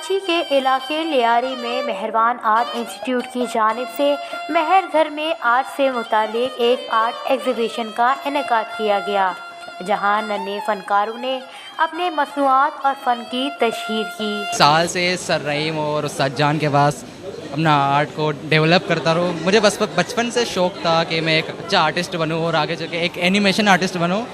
कराची के इलाके लियारी में मेहरबान आर्ट इंस्टीट्यूट की जानिब से महर घर में आर्ट से मुतालिक एक आर्ट एग्जीबिशन का इनेकाद किया गया, जहां नन्हे फनकारों ने अपने मसनूआत और फ़न की तशहीर की। साल से सर रहीम और उस्ताद जान के पास अपना आर्ट को डेवलप करता रहूँ। मुझे बस बचपन से शौक़ था कि मैं एक अच्छा आर्टिस्ट बनूँ और आगे चल के एक एनिमेशन आर्टिस्ट बनूँ।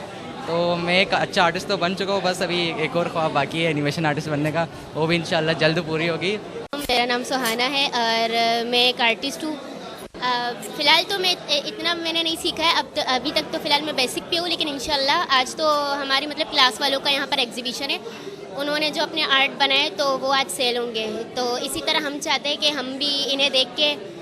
तो मैं एक अच्छा आर्टिस्ट तो बन चुका हूँ, बस अभी एक और ख्वाब बाकी है एनिमेशन आर्टिस्ट बनने का, वो भी इंशाल्लाह जल्द पूरी होगी। मेरा नाम सुहाना है और मैं एक आर्टिस्ट हूँ। फ़िलहाल तो मैं इतना मैंने नहीं सीखा है, अभी तक तो फ़िलहाल मैं बेसिक पे हूँ, लेकिन इंशाल्लाह आज तो हमारी मतलब क्लास वालों का यहाँ पर एग्जीबिशन है। उन्होंने जो अपने आर्ट बनाए तो वो आज सेल होंगे, तो इसी तरह हम चाहते हैं कि हम भी इन्हें देख के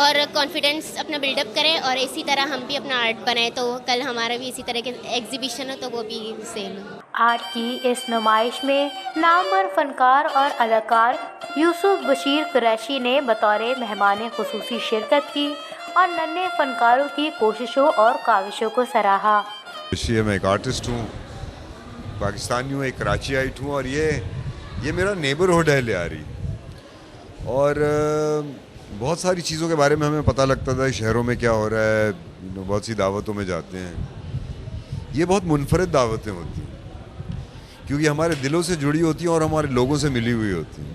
और कॉन्फिडेंस अपना बिल्डअप करें और इसी तरह हम भी अपना आर्ट बनाएं, तो कल हमारा भी इसी तरह के एग्जीबिशन हो तो वो भी सेल हो। आर्ट की इस नुमाइश में नामवर फनकार और अदाकार यूसुफ बशीर कुरैशी ने बतौर मेहमान खुसूसी शिरकत की और नन्हे फनकारों की कोशिशों और काविशों को सराहा। मैं एक आर्टिस्ट हूँ, पाकिस्तानी हूँ, एक कराचीआइट हूँ और ये मेरा नेबरहुड है लियारी। और बहुत सारी चीज़ों के बारे में हमें पता लगता था शहरों में क्या हो रहा है। बहुत सी दावतों में जाते हैं, ये बहुत मुनफरद दावतें होती हैं क्योंकि हमारे दिलों से जुड़ी होती हैं और हमारे लोगों से मिली हुई होती हैं।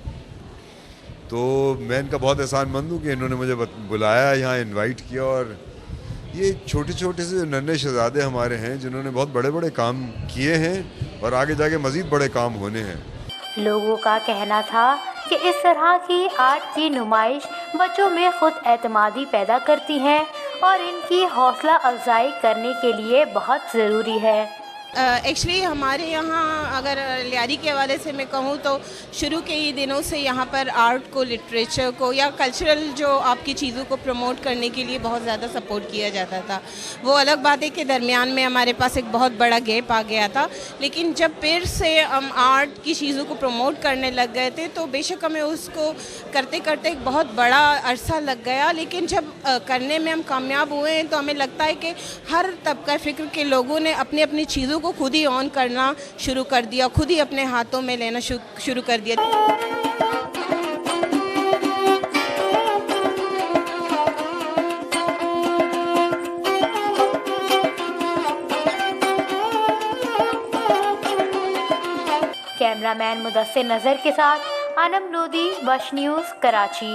तो मैं इनका बहुत एहसानमंद हूँ कि इन्होंने मुझे बुलाया, यहाँ इनवाइट किया। और ये छोटे छोटे से नन्हे शहजादे हमारे हैं जिन्होंने बहुत बड़े बड़े काम किए हैं और आगे जाके मज़ीद बड़े काम होने हैं। लोगों का कहना था कि इस तरह की आर्ट की नुमाइश बच्चों में खुद एतमादी पैदा करती हैं और इनकी हौसला अफजाई करने के लिए बहुत ज़रूरी है। एक्चुअली हमारे यहाँ अगर लियारी के हवाले से मैं कहूँ तो शुरू के ही दिनों से यहाँ पर आर्ट को, लिटरेचर को या कल्चरल जो आपकी चीज़ों को प्रमोट करने के लिए बहुत ज़्यादा सपोर्ट किया जाता था। वो अलग बात है कि दरमियान में हमारे पास एक बहुत बड़ा गैप आ गया था, लेकिन जब फिर से हम आर्ट की चीज़ों को प्रमोट करने लग गए थे तो बेशक हमें उसको करते करते एक बहुत बड़ा अरसा लग गया, लेकिन जब करने में हम कामयाब हुए हैं तो हमें लगता है कि हर तबका फ़िक्र के लोगों ने अपनी अपनी चीज़ों को खुद ही ऑन करना शुरू कर दिया, खुद ही अपने हाथों में लेना शुरू कर दिया। कैमरामैन मुदस्सिर नज़र के साथ अनम लोधी, वश न्यूज़, कराची।